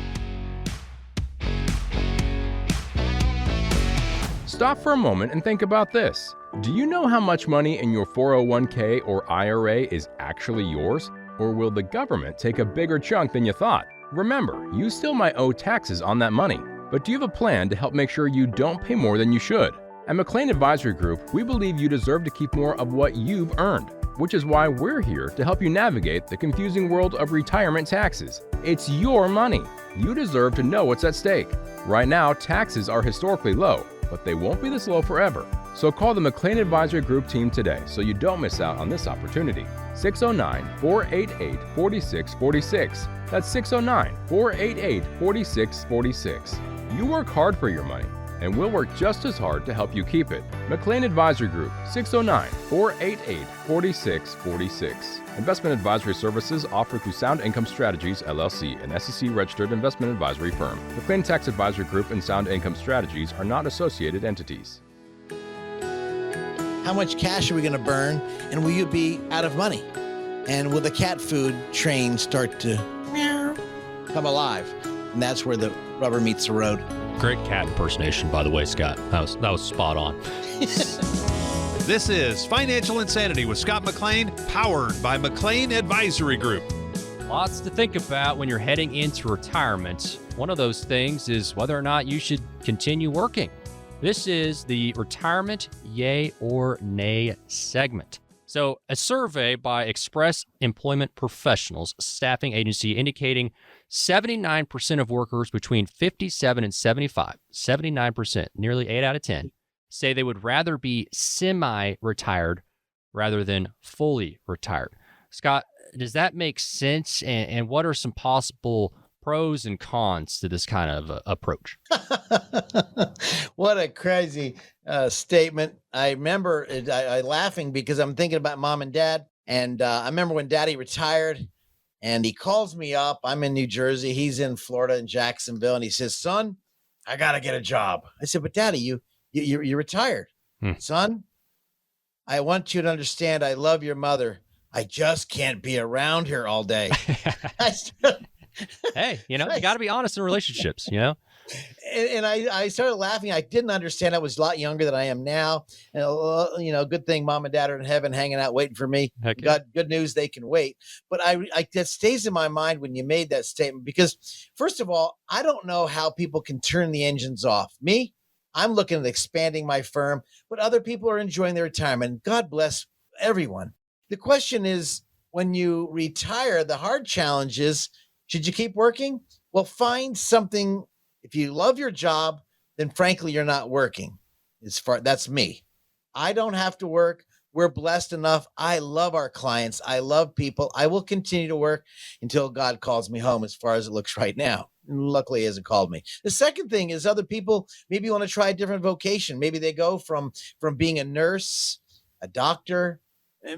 Stop for a moment and think about this. Do you know how much money in your 401k or IRA is actually yours? Or will the government take a bigger chunk than you thought? Remember, you still might owe taxes on that money, but do you have a plan to help make sure you don't pay more than you should? At McLean Advisory Group, we believe you deserve to keep more of what you've earned, which is why we're here to help you navigate the confusing world of retirement taxes. It's your money. You deserve to know what's at stake. Right now, taxes are historically low, but they won't be this low forever. So call the McLean Advisory Group team today so you don't miss out on this opportunity. 609-488-4646. That's 609-488-4646. You work hard for your money, and we'll work just as hard to help you keep it. McLean Advisory Group, 609-488-4646. Investment advisory services offered through Sound Income Strategies, LLC, an SEC-registered investment advisory firm. McLean Tax Advisory Group and Sound Income Strategies are not associated entities. How much cash are we going to burn, and will you be out of money? And will the cat food train start to come alive? And that's where the rubber meets the road. Great cat impersonation, by the way, Scott. That was spot on. This is Financial Insanity with Scott McLean, powered by McLean Advisory Group. Lots to think about when you're heading into retirement. One of those things is whether or not you should continue working. This is the retirement yay or nay segment. So a survey by Express Employment Professionals staffing agency indicating 79% of workers between 57 and 75, 79%, nearly 8 out of 10, say they would rather be semi-retired rather than fully retired. Scott, does that make sense? And what are some possible pros and cons to this kind of approach? What a crazy statement. I remember I laughing because I'm thinking about mom and dad. And I remember when daddy retired and he calls me up. I'm in New Jersey. He's in Florida in Jacksonville. And he says, son, I got to get a job. I said, but daddy, you You're retired. Son, I want you to understand I love your mother. I just can't be around her all day. Hey, you got to be honest in relationships, And I started laughing. I didn't understand. I was a lot younger than I am now. And, good thing mom and dad are in heaven hanging out waiting for me. Heck yeah. Good news, they can wait. But that stays in my mind when you made that statement, because first of all, I don't know how people can turn the engines off. Me, I'm looking at expanding my firm, but other people are enjoying their retirement. God bless everyone. The question is, when you retire, the hard challenge is, should you keep working? Well, find something. If you love your job, then frankly, you're not working. That's me. I don't have to work. We're blessed enough. I love our clients. I love people. I will continue to work until God calls me home, as far as it looks right now. Luckily, he hasn't called me. The second thing is, other people maybe want to try a different vocation. Maybe they go from being a nurse, a doctor.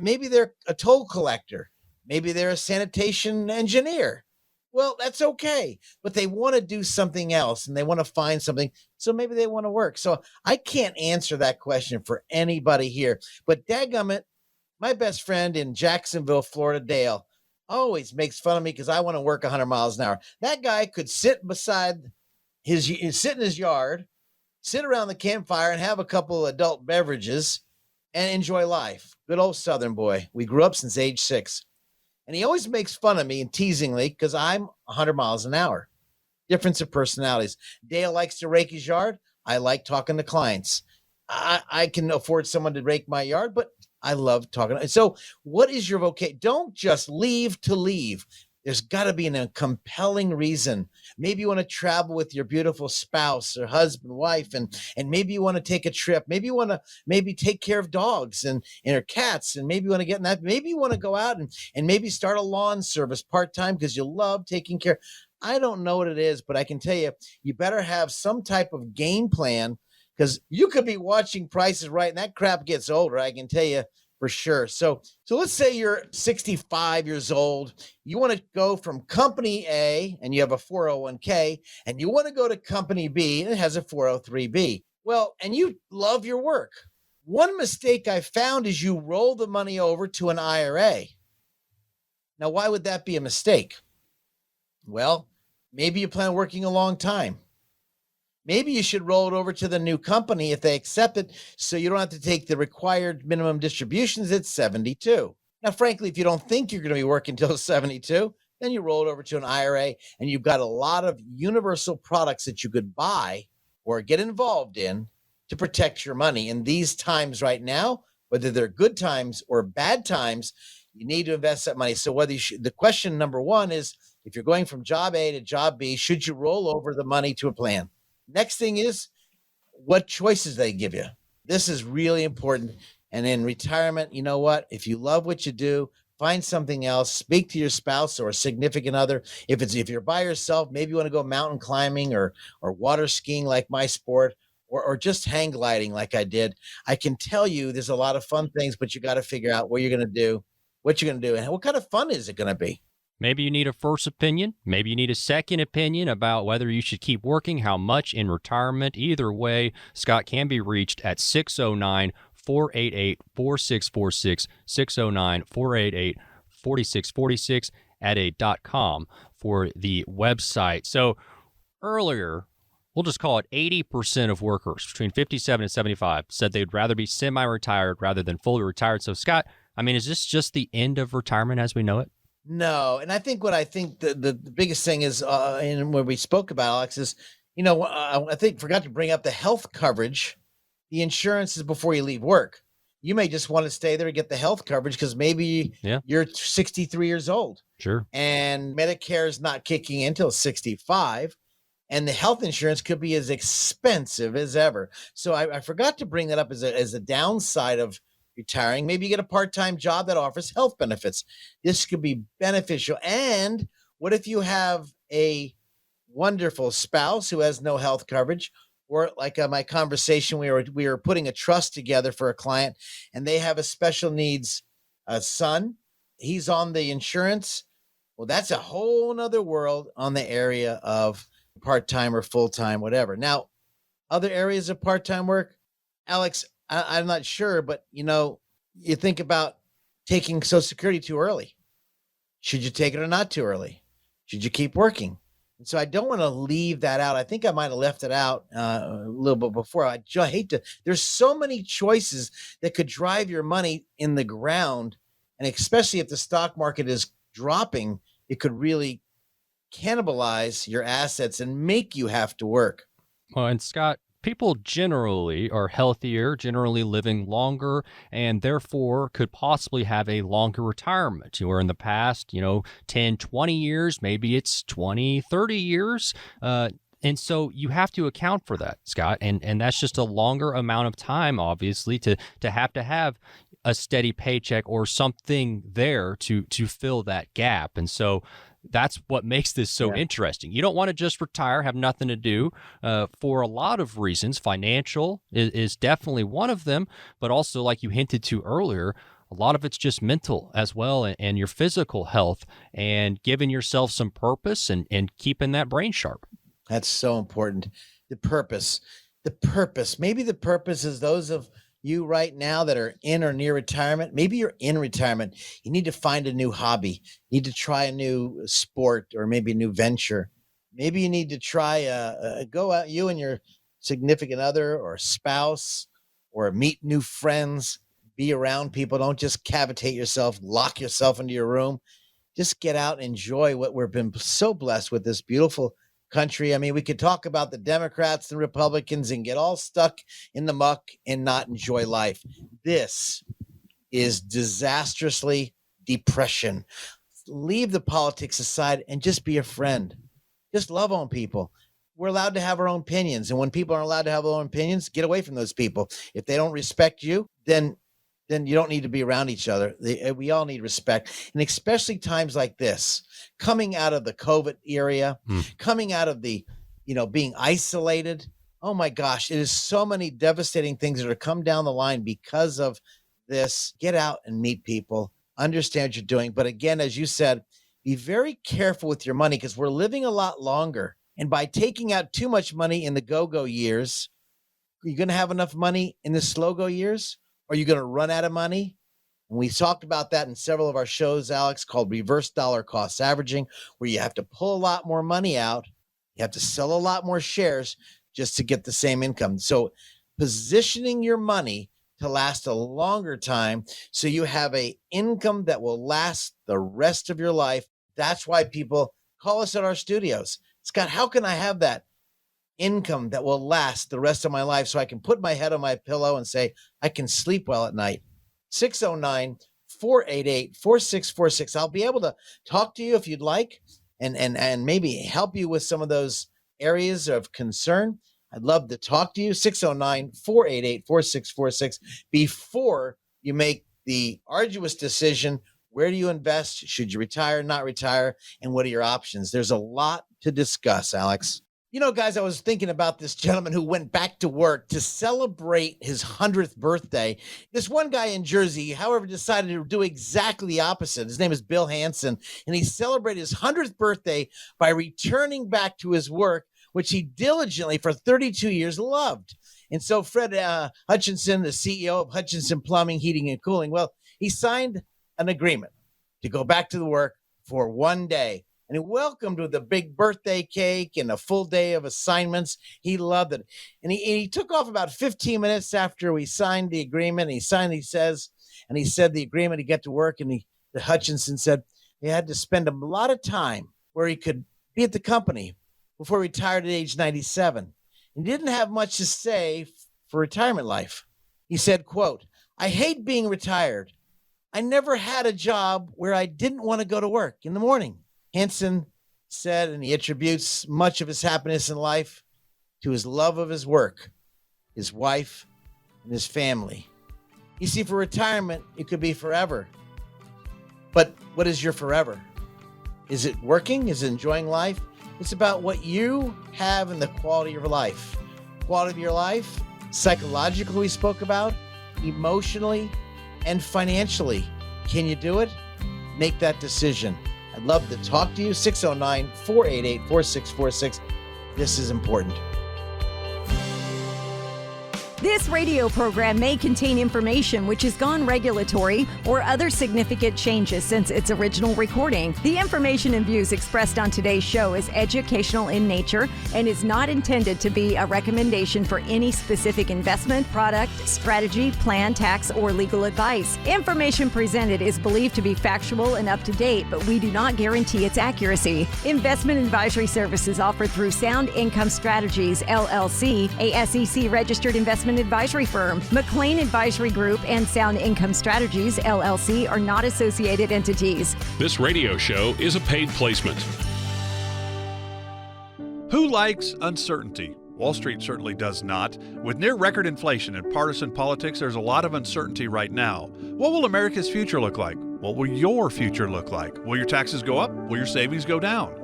Maybe they're a toll collector. Maybe they're a sanitation engineer. Well, that's okay, but they want to do something else and they want to find something. So maybe they want to work. So I can't answer that question for anybody here, but dadgummit, my best friend in Jacksonville, Florida, Dale, always makes fun of me because I want to work 100 miles an hour. That guy could sit in his yard, sit around the campfire and have a couple adult beverages and enjoy life. Good old Southern boy. We grew up since age 6. And he always makes fun of me and teasingly because I'm 100 miles an hour. Difference of personalities. Dale likes to rake his yard. I like talking to clients. I can afford someone to rake my yard, but I love talking. So what is your vocation? Don't just leave to leave. There's got to be a compelling reason. Maybe you want to travel with your beautiful spouse or husband, wife, and maybe you want to take a trip. Maybe you want to take care of dogs and or cats, and maybe you want to get in that. Maybe you want to go out and maybe start a lawn service part-time because you love taking care. I don't know what it is, but I can tell you, you better have some type of game plan, because you could be watching Price is Right and that crap gets older. I can tell you for sure. So let's say you're 65 years old. You want to go from company A and you have a 401k, and you want to go to company B and it has a 403b. Well, and you love your work. One mistake I found is you roll the money over to an IRA. Now, why would that be a mistake? Well, maybe you plan on working a long time. Maybe you should roll it over to the new company if they accept it, so you don't have to take the required minimum distributions at 72. Now, frankly, if you don't think you're going to be working until 72, then you roll it over to an IRA, and you've got a lot of universal products that you could buy or get involved in to protect your money. In these times right now, whether they're good times or bad times, you need to invest that money. So the question number one is, if you're going from job A to job B, should you roll over the money to a plan? Next thing is what choices they give you. This is really important. And in retirement, you know what? If you love what you do, find something else. Speak to your spouse or a significant other. If you're by yourself, maybe you want to go mountain climbing or water skiing like my sport, or just hang gliding like I did. I can tell you there's a lot of fun things, but you got to figure out what you're going to do, and what kind of fun is it going to be? Maybe you need a first opinion. Maybe you need a second opinion about whether you should keep working, how much in retirement. Either way, Scott can be reached at 609-488-4646, 609-488-4646 at a.com for the website. So earlier, we'll just call it 80% of workers between 57 and 75 said they'd rather be semi-retired rather than fully retired. So Scott, is this just the end of retirement as we know it? No. And I think the biggest thing is, and when we spoke about, Alex, is, I forgot to bring up the health coverage. The insurance is before you leave work. You may just want to stay there and get the health coverage because maybe you're 63 years old. Sure. And Medicare is not kicking in until 65. And the health insurance could be as expensive as ever. So I forgot to bring that up as a downside of retiring. Maybe you get a part-time job that offers health benefits. This could be beneficial. And what if you have a wonderful spouse who has no health coverage, or like my conversation, we were putting a trust together for a client, and they have a special needs son. He's on the insurance. Well, that's a whole nother world on the area of part-time or full-time, whatever. Now, other areas of part-time work, Alex, I'm not sure, but you think about taking Social Security too early. Should you take it or not too early? Should you keep working? And so I don't want to leave that out. I think I might have left it out a little bit before. I hate to. There's so many choices that could drive your money in the ground, and especially if the stock market is dropping, it could really cannibalize your assets and make you have to work. Well, and Scott, people generally are healthier, generally living longer, and therefore could possibly have a longer retirement. Where in the past, 10, 20 years, maybe it's 20, 30 years. And so you have to account for that, Scott. And that's just a longer amount of time, obviously, to have a steady paycheck or something there to fill that gap. And so that's what makes this so interesting. You don't want to just retire, have nothing to do for a lot of reasons. Financial is definitely one of them, but also, like you hinted to earlier, a lot of it's just mental as well, and your physical health, and giving yourself some purpose and keeping that brain sharp. That's so important. The purpose. Maybe the purpose is those of you right now that are in or near retirement. Maybe you're in retirement. You need to find a new hobby. You need to try a new sport or maybe a new venture. Maybe you need to try go out, you and your significant other or spouse, or meet new friends, be around people. Don't just cavitate yourself, lock yourself into your room. Just get out and enjoy what we've been so blessed with, this beautiful country. I mean, we could talk about the Democrats and Republicans and get all stuck in the muck and not enjoy life. This is disastrously depression. Leave the politics aside and just be a friend. Just love on people. We're allowed to have our own opinions. And when people aren't allowed to have their own opinions, get away from those people. If they don't respect you, then you don't need to be around each other. We all need respect. And especially times like this, coming out of the COVID area, coming out of the, being isolated. Oh my gosh, it is so many devastating things that are come down the line because of this. Get out and meet people, understand what you're doing. But again, as you said, be very careful with your money, because we're living a lot longer. And by taking out too much money in the go-go years, are you going to have enough money in the slow-go years? Are you going to run out of money? And we talked about that in several of our shows, Alex, called reverse dollar cost averaging, where you have to pull a lot more money out. You have to sell a lot more shares just to get the same income. So positioning your money to last a longer time so you have an income that will last the rest of your life. That's why people call us at our studios. Scott, how can I have that income that will last the rest of my life so I can put my head on my pillow and say, I can sleep well at night? 609-488-4646. I'll be able to talk to you if you'd like and maybe help you with some of those areas of concern. I'd love to talk to you. 609-488-4646 before you make the arduous decision. Where do you invest? Should you retire, not retire? And what are your options? There's a lot to discuss, Alex. Guys, I was thinking about this gentleman who went back to work to celebrate his 100th birthday. This one guy in Jersey, however, decided to do exactly the opposite. His name is Bill Hansen, and he celebrated his 100th birthday by returning back to his work, which he diligently for 32 years loved. And so Fred Hutchinson, the CEO of Hutchinson Plumbing, Heating, and Cooling, well, he signed an agreement to go back to the work for one day. And he welcomed with a big birthday cake and a full day of assignments. He loved it. And he took off about 15 minutes after we signed the agreement. He said the agreement, he got to work, and the Hutchinson said he had to spend a lot of time where he could be at the company before he retired at age 97. And he didn't have much to say for retirement life. He said, quote, I hate being retired. I never had a job where I didn't want to go to work in the morning. Hansen said, and he attributes much of his happiness in life to his love of his work, his wife, and his family. You see, for retirement, it could be forever. But what is your forever? Is it working? Is it enjoying life? It's about what you have in the quality of your life. Quality of your life, psychologically we spoke about, emotionally, and financially. Can you do it? Make that decision. I'd love to talk to you. 609-488-4646. This is important. This radio program may contain information which has gone regulatory or other significant changes since its original recording. The information and views expressed on today's show is educational in nature and is not intended to be a recommendation for any specific investment, product, strategy, plan, tax, or legal advice. Information presented is believed to be factual and up to date, but we do not guarantee its accuracy. Investment advisory services offered through Sound Income Strategies, LLC, a SEC registered investment advisory firm. McLean Advisory Group and Sound Income Strategies, LLC, are not associated entities. This radio show is a paid placement. Who likes uncertainty? Wall Street certainly does not. With near record inflation and partisan politics, there's a lot of uncertainty right now. What will America's future look like? What will your future look like? Will your taxes go up? Will your savings go down?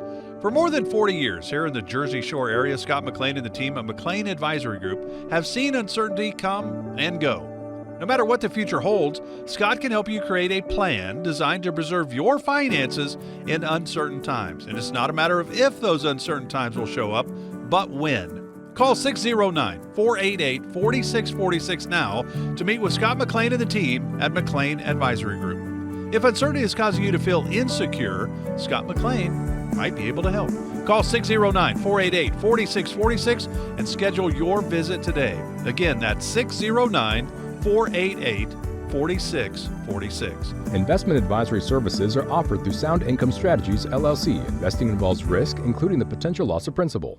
For more than 40 years here in the Jersey Shore area, Scott McLean and the team at McLean Advisory Group have seen uncertainty come and go. No matter what the future holds, Scott can help you create a plan designed to preserve your finances in uncertain times. And it's not a matter of if those uncertain times will show up, but when. Call 609-488-4646 now to meet with Scott McLean and the team at McLean Advisory Group. If uncertainty is causing you to feel insecure, Scott McLean might be able to help. Call 609-488-4646 and schedule your visit today. Again, that's 609-488-4646. Investment advisory services are offered through Sound Income Strategies, LLC. Investing involves risk, including the potential loss of principal.